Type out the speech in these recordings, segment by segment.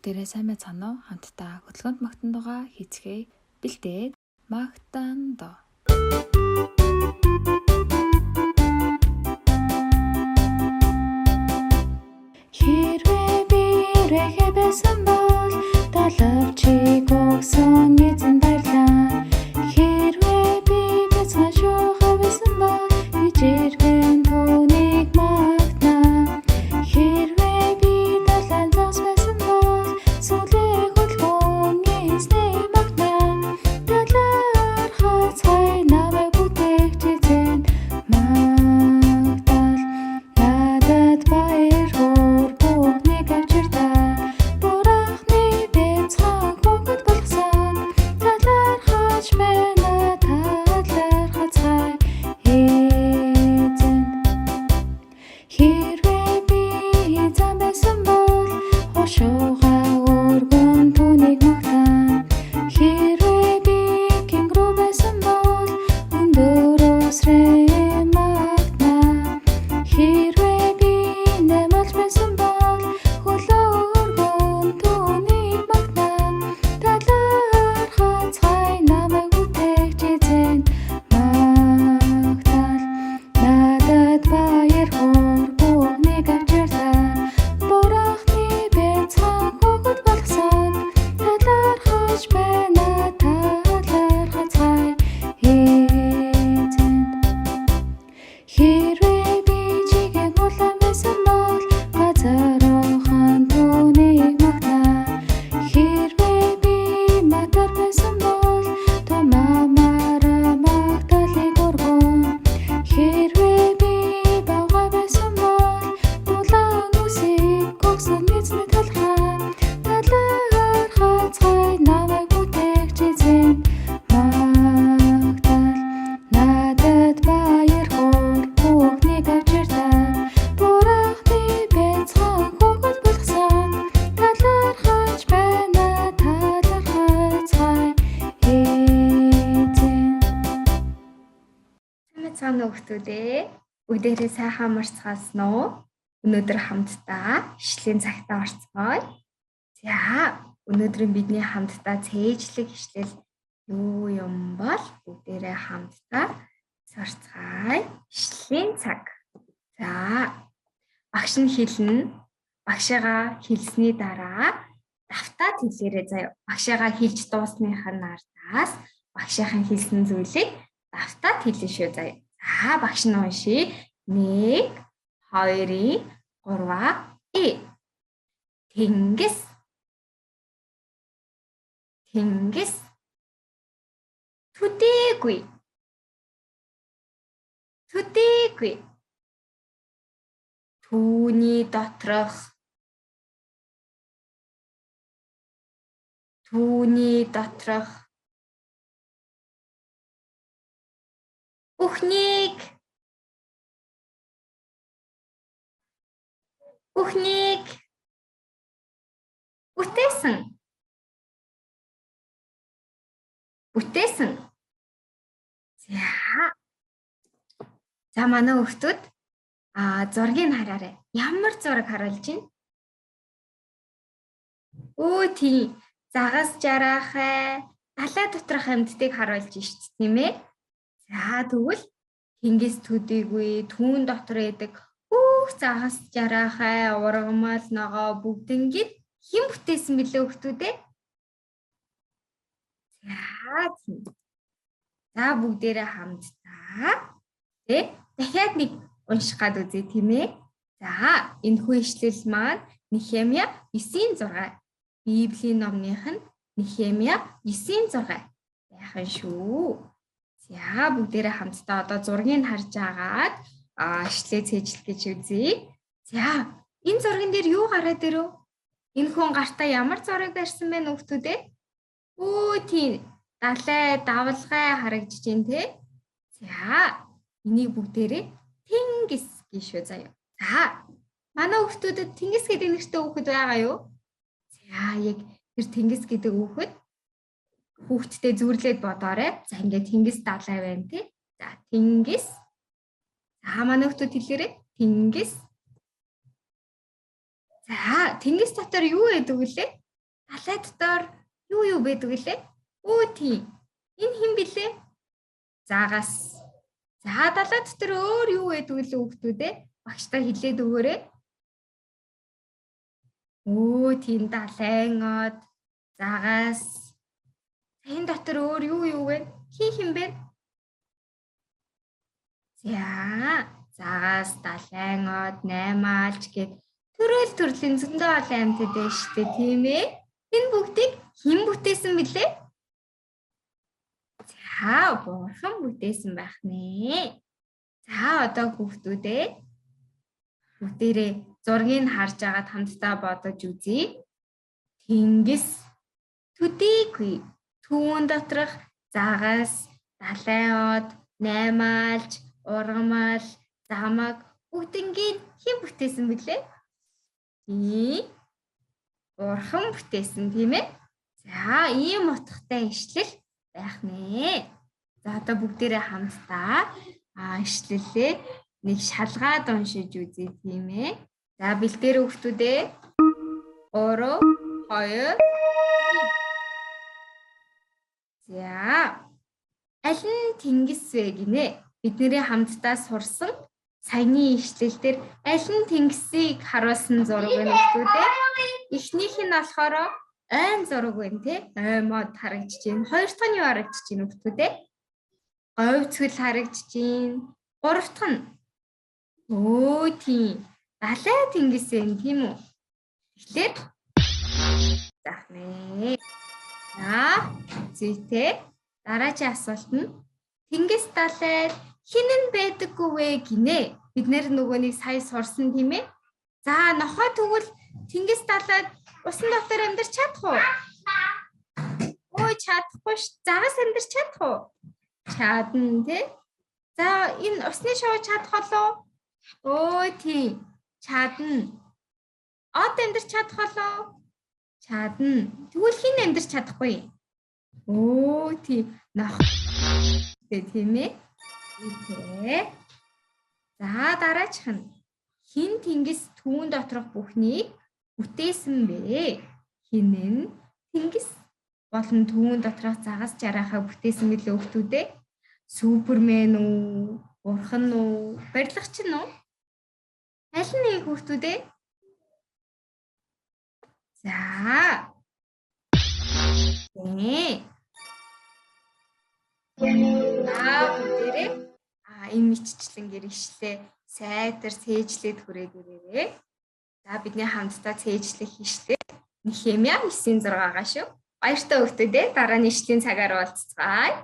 Бүгдээрээ сайн байцгаана уу? Хамтдаа хөтөлгөөнд магтан дугаа хийцгээе. Бэлдээд магтан доо. Хэрвээ бирэх байсан бол талавчиг өгсөн эзэн баярлаа. Хэрвээ би бяцхан шуухай байсан бол ижиргэн түүнийг магтана. Хэрвээ би далайн зогс байсан бол сүлээ хөлгөн эзнийг магтана. Талаар хацгай намайг бүтээгч эзэн магтал. Надад баяр хөөр бүхнийг авчирдаг. Бурахны бяцхан хүүхэд болгосон. Талаар хач байна талаар хацгай эзэн. Хэрвээ би эзэн байсан бол хошуугаа өргөн түүнийг магтана. Хэрвээ би кенгуру байсан бол өндөр усрээ магтана. Хэрвээ би нэмэлт байсан бол хөлөө өргөн түүнийг магтана. Талаар хацгай намайг бүтээгч эзэн магтал. Надад баяр хөөр бүхнийг авчирдаг. Бурахны бяцхан хүүхэд болгосон. Талаар хач байна талаар хацгай эзэн. Хэрвээ би чигээр улаан байсан бол газар ухаан түүнийг магтана. Хэрвээ би матар байсан бол томамаараа магталыг өргөн. Хэрвээ би бавгай байсан бол дулаан үсийг өгсөн эзний талхай. Талаар хацгай намайг бүтээгч эзэн магтал. Надад баяр хөөр бүхнийг авчирдаг. Бурахны бяцхан хүүхэд болгосон. Талаар хач байна талаар хацгай эзэн. Сайн хүүхдүүдээ бүгдээрээ сайхан марцгаасан уу? Өнөөдөр хамтдаа хичлийн цагтаа орцгоё. За, өнөөдрийн бидний хамтдаа цээжлэг хичээл юу юм бол бүгдээрээ хамтдаа орцгоё. Хичлийн цаг. За, багш нь хэлнэ. Багшаагаа хэлсний дараа давтаад хэлээрэй заяа. Багшаагаа хэлж дуусныхаа ардаас багшийн хэлсэн зүйлийг давтаад хэлнэ шүү заяа. За, багш нь уншия. 1, 2, 3. Тэнгис. Тэнгис. Төдийгүй. Төдийгүй. Түүний доторх. Түүний доторх. Бүхнийг. Бүхнийг. Бүтээсэн. Бүтээсэн. За манай хүүхдүүд зургийг хараарай. Ямар зураг харуулж байна? Өө тийм загас жарахай далай доторх амьтдыг харуулж шít тийм ээ. За тэгвэл тэнгис төдийгүй түүн дотор эдэг загас жарахай ургамал ногоо бүгднийг хэн бүтээсэн бэлээ хүүхдүүдээ? За бүгдээрээ хамтдаа дахиад нэг унших гад үзье тийм ээ. За энэ хүү ишлэл маань Нехемия 9:6. Библийн номных нь Нехемия 9:6 байхын шүү. За бүгдээрээ хамтдаа одоо зургийг харж агаад ишлээ цээжлэх гэж үзье. За энэ зурган дээр юу гараад ирв? Энэ хүн гартаа ямар зураг барьсан бэ хүүхдүүдээ? Өө тийм далай давлгай харагдаж байна те. За энийг бүгдээрээ тэнгис гэж шүү заяа. За манай хүүхдүүдэд тэнгис гэдэг нэртэй хүүхэд байгаа юу? За яг тэр тэнгис гэдэг хүүхэдтэй зүрлээд бодоорой. За ингээд тэнгис далай байна те. За тэнгис. За манай хүүхдүүд хэлээрэй. Тэнгис. За тэнгис дотор юу байдаг вүлээ? далай дотор юу байдаг вүлээ? Өө тийм. Энэ хэн блэ? Заагаас. За далай дотор өөр юу байдаг вүлээ хүүхдүүд ээ? Багштай хэлээд өгөөрэй. Өө тийм далайн од. Заагаас. Энэ дотор өөр юу вэ? Хин бэ? За, заагаас далайн од, наймаалж гэд төрлийн зөндөө олон амьтад байна шүү дээ, тийм ээ? Энэ бүгдийг хэн бүтээсэн бэлээ? За, бурхан бүтээсэн байх нэ. За, одоо хүүхдүүдээ бүгдээрээ зургийг харж агаад хамтдаа бодож үзье. Тэнгис төдийгүй түүн доторх заагаас, далайн од, наймаалж, ургамал, замаг бүгднийг хэн бүтээсэн бэлээ? Бурхан бүтээсэн тийм ээ. За, ийм утгатай ишлэл байх нэ. За, одоо бүгдээрээ хамтдаа ишлэлээ нэг шалгаад уншиж үзье тийм ээ. За, бэлдээр хүүхдүүдээ 3 2 За, аль нь тэнгис вэ гинэ? Бидний хамтдаа сурсан саяны ишлэл дээр аль нь тэнгисийг харуулсан зураг байна хүүхдүүдээ? Эхнийх нь болохоор айн зураг байна тий. Ой мод харагдаж байна. Хоёр дахь нь юу харагдаж байна хүүхдүүдээ? Говь цөл харагдаж байна. Гурав дахь нь өө тийм. Далай тэнгис байна тийм үү? Тэгэхээр заах нэ. За, зүйтэй. Дараагийн асуулт нь тэнгис далайд хинэн байдаггүй вэ гинэ? Бид нөгөө нэг сая сурсан тийм ээ. За, нохой тэгвэл тэнгис далайд усан дотор амьдарч чадах уу? Ой, чадахгүй ш. Загас амьдарч чадах уу? Чадна тий. За, энэ усны шоу чадах болоо? Өө тийм. Чадна. Од амьдарч чадах болоо? Чадна. Тэгвэл хин амьдарч чадахгүй? Өө тийм. Нох. Тийм ээ. Тий. За, дараачих нь хин тэнгис түүн доторх бүхнийг бүтээсэн бэ? Хинэн тэнгис болон түүн доторх загас жарахаа бүтээсэн билээ хүүхдүүдээ? Супермен үү? Бурхан уу? Барилгач нь үү? Аль нь хүүхдүүдээ? За. Бүгдээрээ энэ мэтчлэн гэрчлээ сайтар цээжлээд хүрээд ирээрээ. За бидний хамтдаа цээжлэх ишлээ Нехемия 9:6 шүү. Баяртай хүүхдүүдээ дараагийн ишлэлийн цагаар уулзцгаая.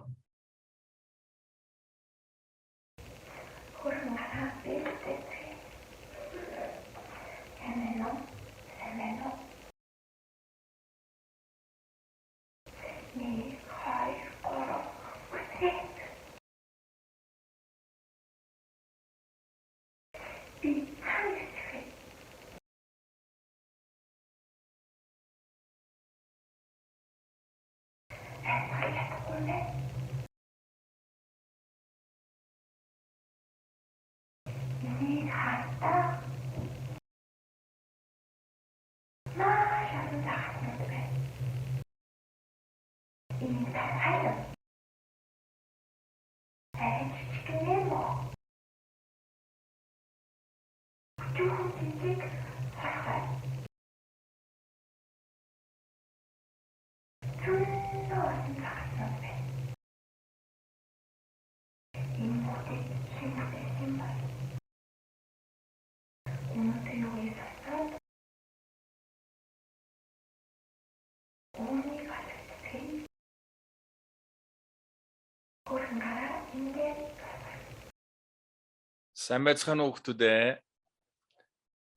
Сайн байцгаана уу хүүхдүүдээ.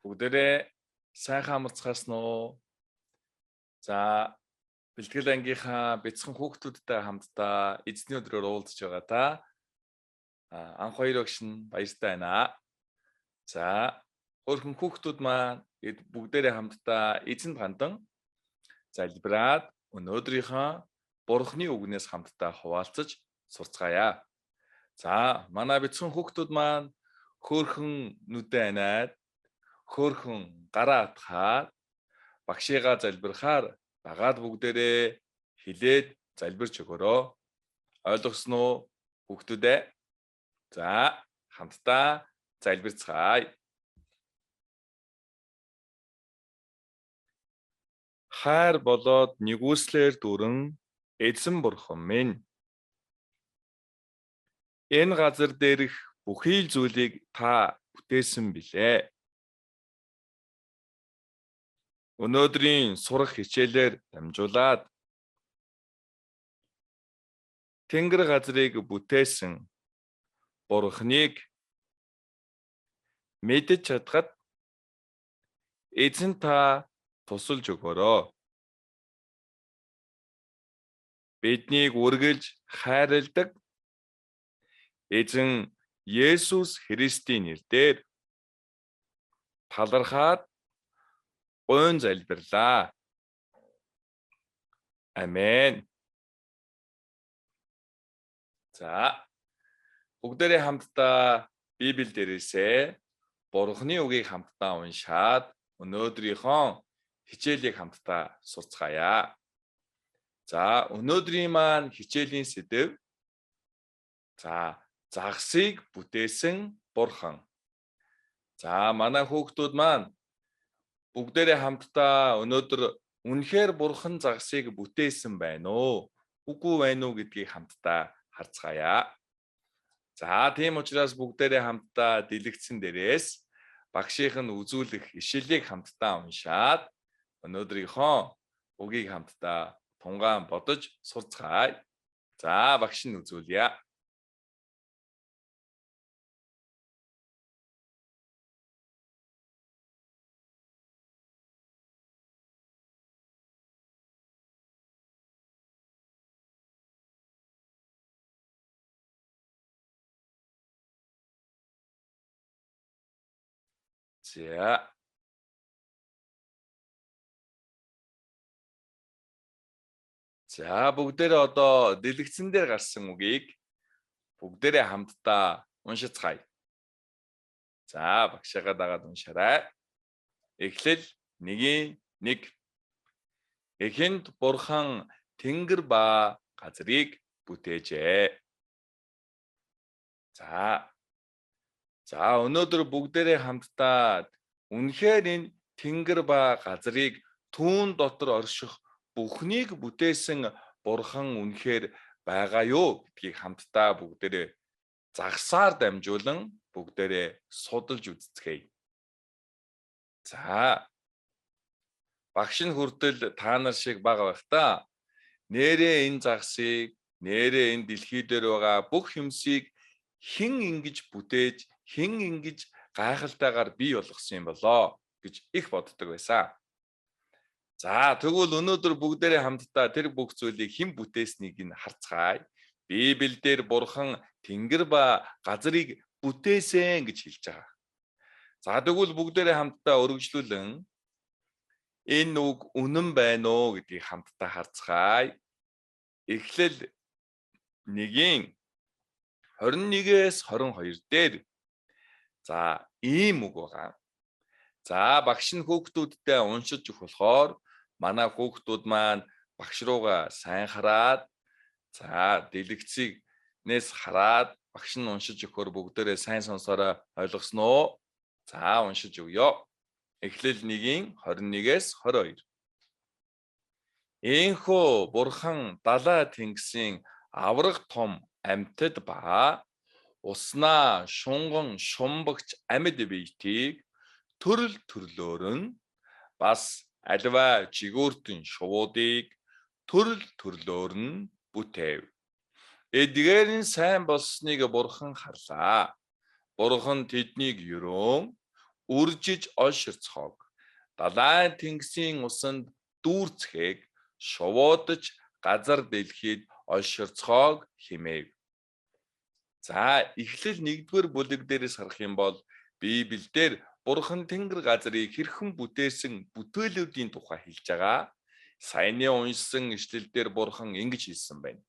Бүгдээрээ сайхан амарцгаасан уу? За, бэлтгэл ангийнхаа бяцхан хүүхдүүдтэй хамтдаа эзний өдрөөр уулзж байгаа та. Анх хоёр багш нь баяртай байна. За, өөрхөн хүүхдүүд маань бүгдээрээ хамтдаа эзэнд хандан залбираад өнөөдрийнхөө Бурхны үгнээс хамтдаа хуваалцаж сурцгаая. За, манай бяцхан хүүхдүүд маань хөөрхөн нүдэ анаад, хөөрхөн гараа атгаад, багшигаа залбирахаар дагаад бүгдээрээ хилээд залбирч өгөөрэй. Ойлгосноо хүүхдүүдээ? За, хамтдаа залбирцгаая. Хайр болоод нэгүслэр дүрэн эзэн бурхан минь. Энэ газар дээрх бүхий л зүйлийг та бүтээсэн билээ. Өнөөдрийн сурах хичээлээр дамжуулаад Тэнгэр газрыг бүтээсэн Бурханыг мэдэж чадхад эзэн та тусалж өгөөрэй. Биднийг үргэлж хайрладаг эзэн Есүс Христийн нэрээр талархаад гойн залбирлаа. Амен. За, бүгдээрээ хамтдаа Библи дээрээсээ Бурханы үгийг хамтдаа уншаад өнөөдрийнхөө хичээлийг хамтдаа сурцгаая. За, өнөөдрийн маань хичээлийн сэдэв. За, загсыг бүтээсэн Бурхан. За, манай хүүхдүүд маань бүгдээрээ хамтдаа өнөөдөр үнэхээр Бурхан загсыг бүтээсэн байна уу? Үгүй байна уу гэдгийг хамтдаа харцгаая. За, тийм учраас бүгдээрээ хамтдаа дэлгэцэн дээрээс багшийн үзүүлэх ишлэлийг хамтдаа уншаад өнөөдрийнхөө үгийг хамтдаа тунгаан бодож сурцгаая. За, багш нь үзүүлье. За. За, бүгдээрээ одоо дэлгэцэн дээр гарсан үгийг бүгдээрээ хамтдаа уншицгаая. За, багшаагаа дагаад уншаарай. Эхлэл 1:1. Эхэнд Бурхан тэнгэр ба газрыг бүтээжээ. За, өнөөдөр бүгдээрээ хамтдаа үнэхээр энэ тэнгэр ба газрыг түүн дотор орших бүхнийг бүтээсэн Бурхан үнэхээр байгаа юу гэдгийг хамтдаа бүгдээрээ загсаар дамжуулан бүгдээрээ судалж үзцгээе. За, багш нь хүртэл та нар шиг бага байх та. Нээрээ энэ загсыг, нээрээ энэ дэлхий дээр байгаа бүх юмсыг хэн ингэж бүтээж, хэн ингэж гайхалтайгаар бий болгосон юм болоо гэж их боддог байсан. За, тэгвэл өнөөдөр бүгдээрээ хамтдаа тэр бүх зүйлийг хэн бүтээснийг нь харцгаая. Библиэлд Бурхан тэнгэр ба газрыг бүтээсэн гэж хэлж байгаа. За, тэгвэл бүгдээрээ хамтдаа өргөжлүүлэн энэ үг үнэн байна уу гэдгийг хамтдаа харцгаая. Эхлэл 1:21-с 22 дээр за, ийм үг байгаа. За, багш нь хүүхдүүдтэй уншиж өгөх болохоор манай хүүхдүүд маань багш руугаа сайн хараад за, дэлгэцнээс хараад багш нь уншиж өгөхөөр бүгдээрээ сайн сонсороо, ойлгосноо? За, уншиж өгье. Эхлэл 1:21-с 22. Энхүү Бурхан далай тэнгисийн аврах том амьтад ба уснаа шунган шумбагч амьд биетийг төрөл төрлөөр нь бас аливаа жигүүртэн шувуудыг төрөл төрлөөр нь бүтээв. Эдгээр нь сайн болсныг Бурхан харлаа. Бурхан тэднийг ерөөн үржиж олширцохог. Далайн тэнгисийн усанд дүүрцэхийг шувуудаж газар дэлхийд олширцохог хэмээв. За, эхлэл 1-р бүлэг дээрээс харах юм бол Библиэлд Бурхан тэнгэр газрыг хэрхэн бүтээсэн бүтээлүүдийн тухай хэлж байгаа. Саяны уншсан ишлэлдэр Бурхан ингэж хэлсэн байна.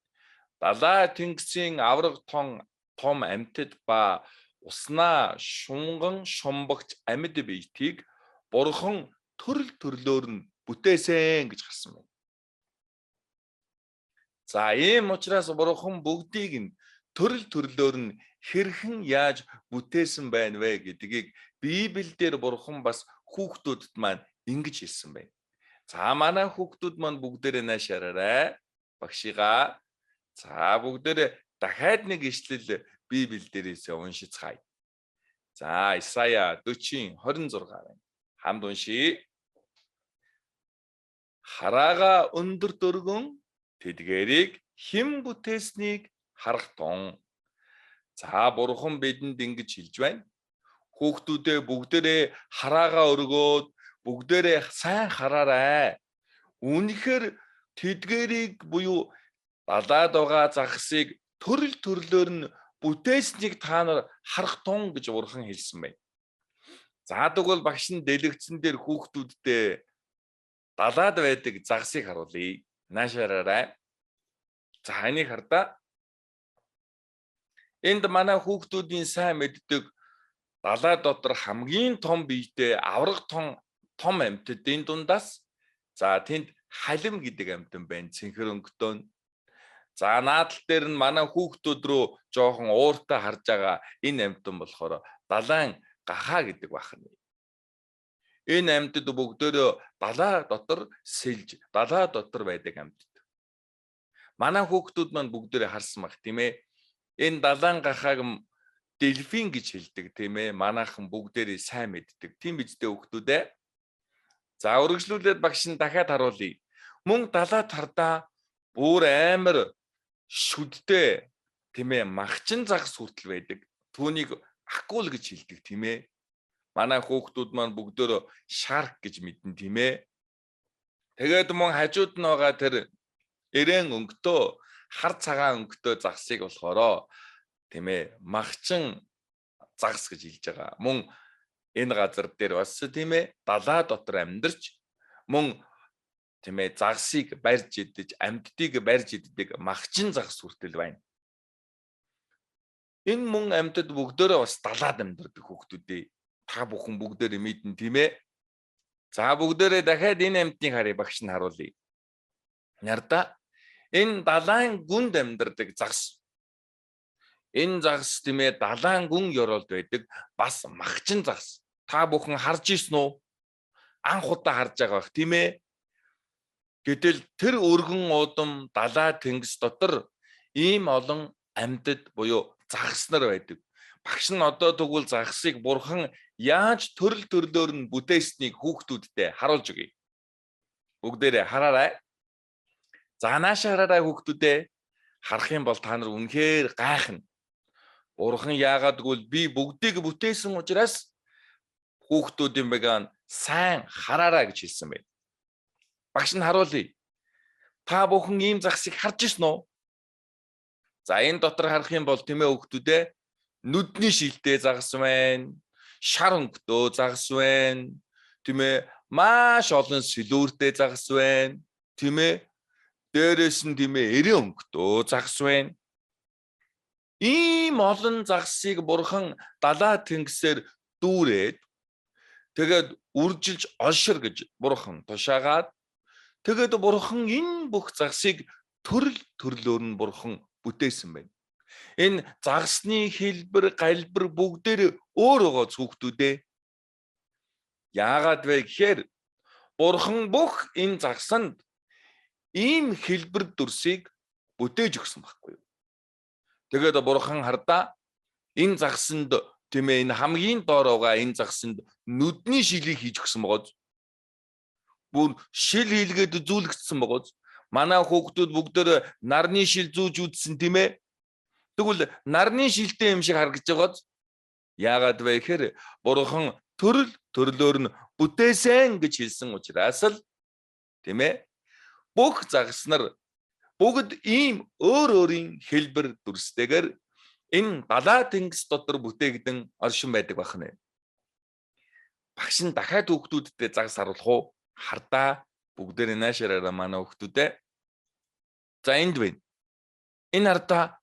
Далай тэнгисийн авраг том амьтад ба уснаа шунган шумбагч амьд биетийг Бурхан төрөл төрлөөр нь бүтээсэн гэж гарсан байна. За ийм учраас бурхан бүгдийг нь төрөл төрлөөр нь хэрхэн яаж бүтээсэн байна вэ гэдгийг Библиэлд бурхан бас хүүхдүүдэд маань ингэж хэлсэн байна. За манай хүүхдүүд маань бүгдээрээ наашаарай. Багшигаа. За бүгдээрээ дахиад нэг ишлэл Библи дээрээс уншицгаая. За Исая 40:26 байна. Хамт уншия. Хараага өндөр дөргөн тэдгээрийг хэн бүтээснийг харах тун. За бурхан бидэнд ингэж хэлж байна. Хүүхдүүдээ бүгдээрээ хараага өргөөд бүгдээрээ сайн хараарай. Үнэхээр тэдгээрийг буюу далаад байгаа загсыг төрөл төрлөөр нь бүтээснийг та нар харах тун гэж бурхан хэлсэн байна. За тэгвэл багш нь дэлгэцэн дээр хүүхдүүддээ далаад байдаг загсыг харуулъя. Наашаарай. За энийг хардаа. Энд манай хүүхдүүдийн сайн мэддэг далай дотор хамгийн том биетэй авраг том амьтдын дундаас за тэнд халим гэдэг амьтан байна. Цэнхэр өнгөтөн. За наадал дээр нь манай хүүхдүүд рүү жоохон ууртай харж байгаа энэ амьтан болохоор далайн гахаа гэдэг байна. Энэ амьтад бүгдөө далай дотор сэлж, далай дотор байдаг амьтад. Манай хүүхдүүд маань бүгдөө харсан баг тийм ээ. Энэ далайн гахааг дельфин гэж хэлдэг тийм ээ. Манайхан бүгдээрээ сайн мэддэг. Тийм биз дээ хүүхдүүд ээ. За үргэлжлүүлээд багш нь дахиад харуулъя. Мөн далайд хардаа бүр амар шүдтэй тийм ээ. Махчин загас хүртэл байдаг. Түүнийг акул гэж хэлдэг тийм ээ. Манай хүүхдүүд маань бүгдөө шарк гэж мэднэ тийм ээ. Тэгээд мөн хажууд нь байгаа тэр эрээн өнгөтөө хар цагаан өнгөтөө загсыг болохоор тийм ээ махчин загас гэж хэлж байгаа. Мөн энэ газар дээр бас тийм ээ далай дотор амьдарч мөн тийм ээ загсыг барьж идэж амьддыг барьж иддэг махчин загас хүртэл байна. Энэ мөн амьтад бүгдөө бас далайд амьдардаг хүүхдүүдээ та бүхэн бүгдээрээ мэднэ тийм ээ. За бүгдээрээ дахиад энэ амьтныг харъя багш нь харуулъя. Нарда энэ далайн гүнд амьдардаг загас. Энэ загас тийм ээ далайн гүн ёроолд байдаг бас махчин загас. Та бүхэн харж ирсэн үү? Анх удаа харж байгаа бах тийм ээ. Гэтэл тэр өргөн удам далай тэнгис дотор ийм олон амьтад буюу загас нар байдаг. Багш нь одоо тэгвэл загсыг бурхан яаж төрөл төрлөөр нь бүтээснийг хүүхдүүддээ харуулж өгье. Бүгдээрээ хараарай. За наашаа хараарай хүүхдүүдээ. Харах юм бол та нар үнэхээр гайхна. Бурхан яагаад гэвэл би бүгдийг бүтээсэн учраас хүүхдүүдийн бэган сайн хараарай гэж хэлсэн байна. Багш нь харуулъя. Та бүхэн ийм загсыг харж ирсэн үү? За энэ дотор харах юм бол тийм ээ хүүхдүүдээ нүдний шилтэй загас байна. Шар өнгөтэй загас байна. Тийм ээ маш олон сэлүүртэй загас байна. Тийм ээ дээрээс нь тийм ээ эрен өнгөтэй загас байна. Ийм олон загсыг бурхан далай тэнгисээр дүүрээд тэгээд үржилж олшир гэж бурхан тушаагаад тэгээд бурхан энэ бүх загсыг төрөл төрлөөр нь бурхан бүтээсэн байна. Энэ загсны хэлбэр, галбар бүгдээр өөр байгаа хүүхдүүдээ. Яагаад вэ гэхээр бурхан бүх энэ загсанд ийм хэлбэр дүрсийг бүтээж өгсөн байхгүй юу? Тэгээд бурхан хардаа энэ загсанд тийм ээ энэ хамгийн доор байгаа энэ загсанд нүдний шилийг хийж өгсөн байгаа. Бүр шил хийлгээд зүүлгдсэн байгаа. Манай хүүхдүүд бүгдээр нарны шил зүүж үзсэн тийм ээ. Тэгвэл нарны шилтэй юм шиг харагдаж байгаа. Яагаад вэ гэхээр бурхан төрөл төрлөөр нь бүтээсэн гэж хэлсэн учраас л тийм ээ. Бүх загас нар бүгд ийм өөр өөрийн хэлбэр дүрстэйгээр энэ далай тэнгис дотор бүтээгдэн оршин байдаг байна. Багш нь дахиад хүүхдүүдтэй загас харуулах уу? Хардаа бүгдээр наашаараа манай хүүхдүүдээ. За энд байна. Энэ хардаа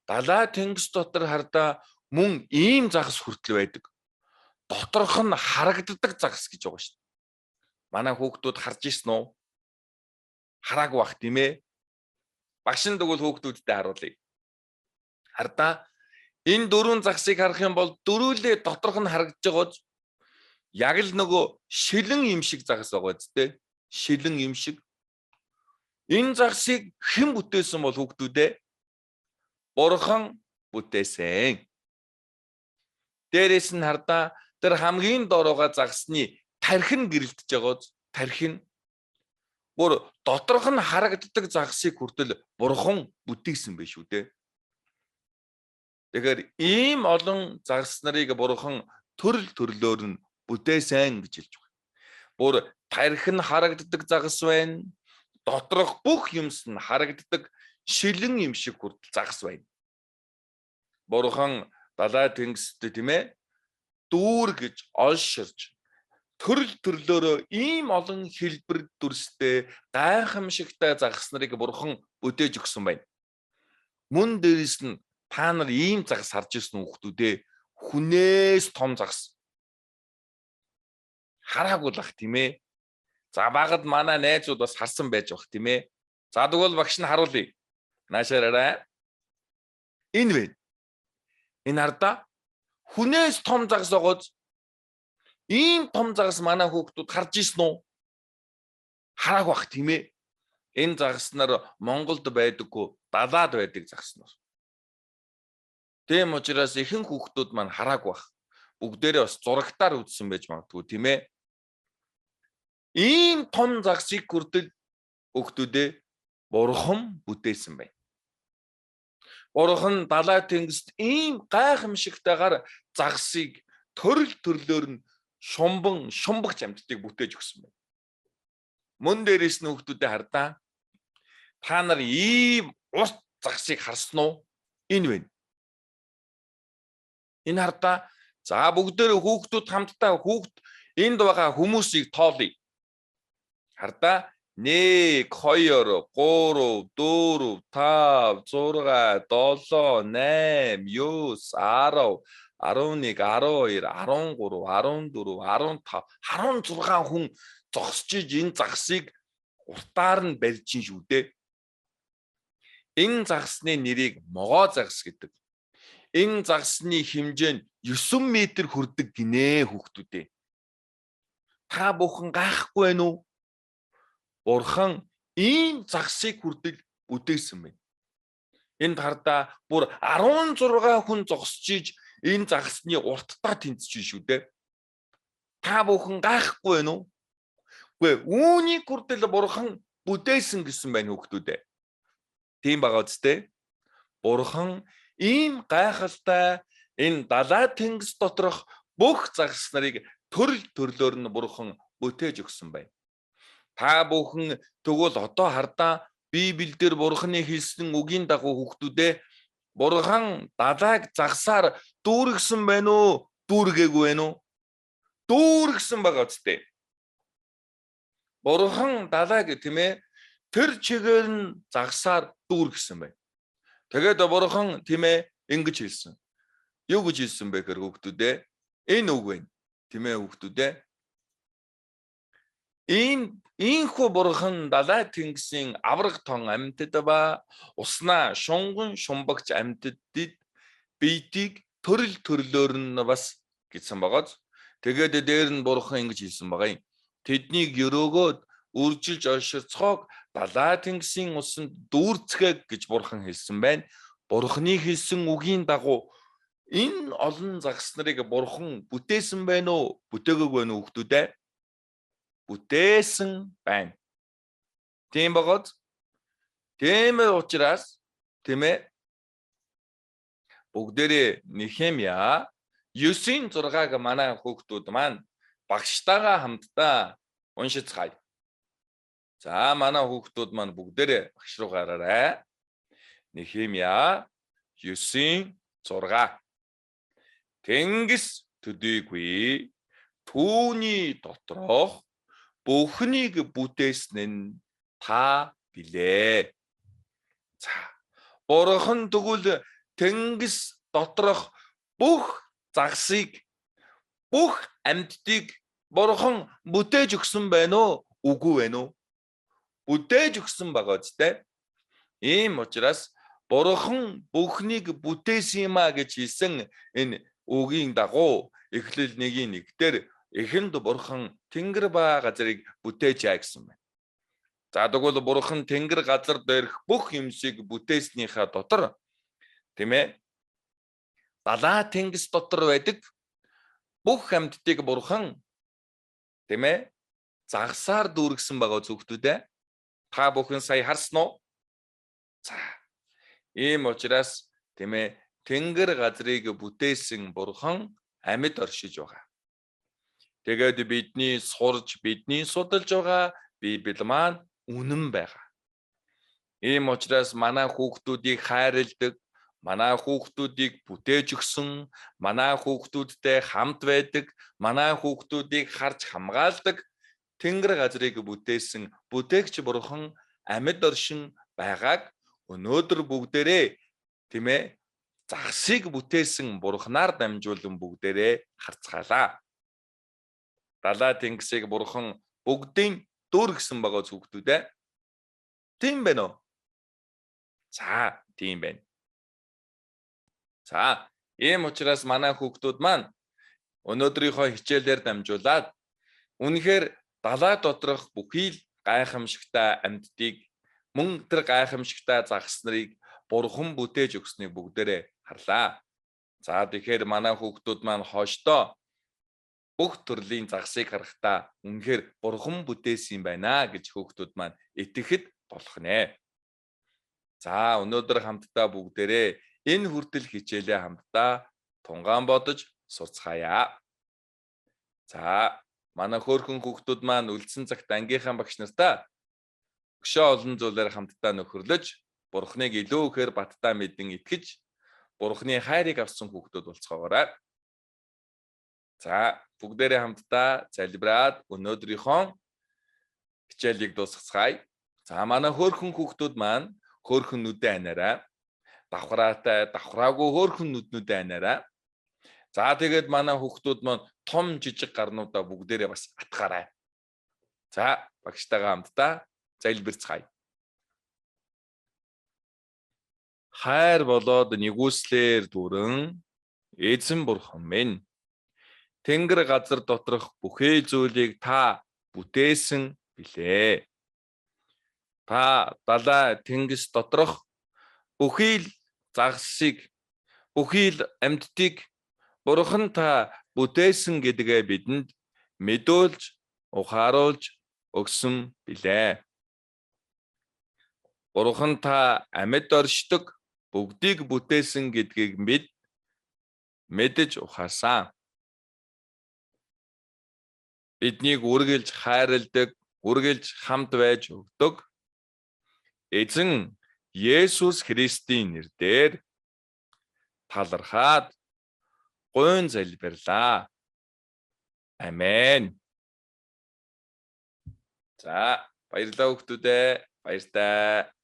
далай тэнгис дотор хардаа мөн ийм загас хүртэл байдаг. Доторх нь харагддаг загас гэж байгаа шүү дээ. Манай хүүхдүүд харж ирсэн үү? Хараагүй бах тийм ээ. Багш нь тэгвэл хүүхдүүдтэй харуулъя. Хардаа энэ дөрвөн загсыг харах юм бол дөрүүлээ доторх нь харагдаж байгааз яг л нөгөө шилэн юм шиг загас байгаа зү. Шилэн юм шиг. Энэ загсыг хэн бүтээсэн бол хүүхдүүдээ? Бурхан бүтээсэн. Дээрээс нь хардаа тэр хамгийн доорогоо загсны тархин гэрэлтэж байгааз тархин бүр доторх нь харагддаг загсыг хүртэл бурхан бүтээсэн байх шүү дээ. Тэгэхээр ийм олон загас нарыг бурхан төрөл төрлөөр нь бүтээсэн гэж хэлж байна. Бүр тархин харагддаг загас байна. Доторх бүх юмс нь харагддаг шилэн юм шиг хүртэл загас байна. Бурхан далай тэнгисд тийм ээ дүүр гэж олширч төрөл төрлөөрөө ийм олон хэлбэр дүрстэй гайхамшигтай загас нарыг бурхан бүтээж өгсөн байна. Мөн дээрээс нь та нар ийм загас харж ирсэн хүүхдүүдээ хүнээс том загас хараагүй л ах тийм ээ. За багад манай найзууд бас харсан байж бах тийм ээ. За тэгвэл багш нь харуулъя. Наашаараа. Энэ вэ. Энэ хардаа хүнээс том загас огоз ийм том загас манай хүүхдүүд харж ирсэн үү? Хараагүй бах тийм ээ. Энэ загас нар Монголд байдаггүй, далаад байдаг загас нар. Тийм учраас ихэнх хүүхдүүд маань хараагүй бах. Бүгдээрээ бас зурагтаар үзсэн байж магадгүй тийм ээ. Ийм том загсыг хүртэл хүүхдүүдээ бурхан бүтээсэн байна. Бурхан далай тэнгист ийм гайхамшигтайгаар загсыг төрөл төрлөөр нь шумбагч амьтдыг бүтээж өгсөн байна. Мөн дээрээс нь хүүхдүүдээ хардаа та нар ийм урт загсыг харсан уу? Энэ вэ. Энэ хардаа за бүгдээрээ хүүхдүүд хамтдаа энд байгаа хүмүүсийг тоолъё. Хардаа 1 2 3 4 5 6 7 8 9 10 11 12 13 14 15 16 хүн зогсчиж энэ загсыг уртаар нь барьж шүү дээ. Энэ загсны нэрийг могоо загас гэдэг. Энэ загсны хэмжээ нь 9 м хүрдэг гинэ хүүхдүүдээ. Та бүхэн гайхгүй байна уу? Бурхан ийм загсыг хүртэл бүтээсэн байна. Энд хардаа бүр 16 хүн зогсчиж энэ загсны урттаа тэнцэж шүү дээ. Та бүхэн гайхгүй байна уу? Үгүй үүнийг хүртэл бурхан бүтээсэн гэсэн байна хүүхдүүдээ. Тийм байгаа үстэй. Бурхан ийм гайхалтай энэ далай тэнгис доторх бүх загас нарыг төрөл төрлөөр нь бурхан бүтээж өгсөн байна. Та бүхэн тэгвэл одоо хардаа Библиэлд бурханы хэлсэн үгийн дагуу хүүхдүүдээ бурхан далайг загсаар дүүргэсэн байна уу? Дүүргээгүй байна уу? Дүүргэсэн байгаа үстэй. Бурхан далайг тийм ээ тэр чигээр нь загсаар дүүргэсэн байна. Тэгээд бурхан тийм ээ ингэж хэлсэн. Юу гэж хэлсэн бэ гэхээр хүүхдүүдээ энэ үг байна. Тийм ээ хүүхдүүдээ Ийхүү бурхан далай тэнгисийн авраг тон амьтад ба уснаа шунган шумбагч амьтад биетийг төрөл төрлөөр нь бас гэсэн байгааз. Тэгээд дээр нь бурхан ингэж хэлсэн байгаа юм. Тэднийг өрөөгөөд үржилж олширцохог далай тэнгисийн усанд дүүрцгээг гэж бурхан хэлсэн байна. Бурханы хэлсэн үгийн дагуу энэ олон загас нарыг бурхан бүтээсэн байна уу? Бүтээгээгүй байна уу хүүхдүүдээ? Бүтээсэн байна. Тийм байгааз. Тийм учраас тийм ээ бүгдээрээ Нехемия 9:6-г манай хүүхдүүд маань багштайгаа хамтдаа уншицгаая. За манай хүүхдүүд маань бүгдээрээ багш руу гараарай. Нехемия 9:6. Тэнгис төдийгүй түүний доторх бүхнийг бүтээсэн нь та билээ. За бурхан тэгвэл тэнгис доторх бүх загсыг бүх амьтдыг бурхан бүтээж өгсөн байна уу? Үгүй байна уу? Бүтээж өгсөн байгаа үстэй. Ийм учраас Бурхан бүхнийг бүтээсэн юм а гэж хэлсэн энэ үгийн дагуу Эхлэл 1:1 дээр эхэнд Бурхан тэнгэр ба газрыг бүтээжээ гэсэн байна. За тэгвэл Бурхан тэнгэр газар дээрх бүх юмсыг бүтээснийхаа дотор тийм ээ далаа тэнгис дотор байдаг бүх амьтдыг Бурхан тийм ээ загсаар дүүргэсэн байгаа зүгтүүдээ та бүхэн сая харсан уу? За ийм учраас тийм ээ тэнгэр газрыг бүтээсэн Бурхан амьд оршиж байгаа. Тэгээд бидний сурж, бидний судалж байгаа Библи маань үнэн байгаа. Ийм учраас манай хүүхдүүдийг хайрладаг, манай хүүхдүүдийг бүтээж өгсөн, манай хүүхдүүдтэй хамт байдаг, манай хүүхдүүдийг харж хамгаалдаг тэнгэр газрыг бүтээсэн бүтээгч Бурхан амьд оршин байгааг өнөөдөр бүгдээрээ тийм ээ загсыг бүтээсэн Бурханаар дамжуулан бүгдээрээ харцгаалаа. Далаа тэнгисийг Бурхан бүгдийн дүүргэсэн байгаа зүгтүүдээ. Тийм байна уу? За, тийм байна. За, ийм учраас манай хүүхдүүд маань өнөөдрийнхөө хичээлээр дамжуулаад үнэхээр далаа доторх бүхий л гайхамшигтай амьтдыг мөн тэр гайхамшигтай загас нарыг Бурхан бүтээж өгснийг бүгдээрээ харлаа. За тэгэхээр манай хүүхдүүд маань хойштоо бүх төрлийн загсыг харахтаа үнэхээр Бурхан бүтээсэн юм байна гэж хүүхдүүд маань итгэхэд болох нэ. За өнөөдөр хамтдаа бүгдээрээ энэ хүртэл хичээлээ хамтдаа тунгаан бодож сурцгаая. За манай хөөрхөн хүүхдүүд маань үлдсэн цагт ангийнхаа багш нартаа өшөө олон зүйлээр хамтдаа нөхөрлөж Бурхныг илүү ихээр баттаа мэдэн итгэж Бурхны хайрыг авсан хүүхдүүд болцгоогоорой. За бүгдээрээ хамтдаа залбираад өнөөдрийнхөө хичээлийг дуусгацгаая. За манай хөөрхөн хүүхдүүд маань хөөрхөн нүдэн анаарай. Давхраатай, давхраагүй хөөрхөн нүднүүдэн анаарай. За тэгээд манай хүүхдүүд маань том жижиг гарнуудаа бүгдээрээ бас атгаарай. За багштайгаа хамтдаа залбирцгаая. Хайр болоод нэгүслэр дүрэн эзэн Бурхан минь тэнгэр газар доторх бүхий зүйлийг та бүтээсэн билээ. Та далаа тэнгис доторх бүхий л загсыг, бүхий л амьтдыг Бурхан та бүтээсэн гэдгээ бидэнд мэдүүлж, ухааруулж өгсөн билээ. Бурхан та амьд оршдог бүгдийг бүтээсэн гэдгийг бид мэдэж ухаарсан. Биднийг үргэлж хайрладаг, үргэлж хамт байж өгдөг эзэн Есүс Христийн нэрээр талархаад гуйн залбирлаа. Амен. За баярлалаа хүүхдүүдээ. Баяртай.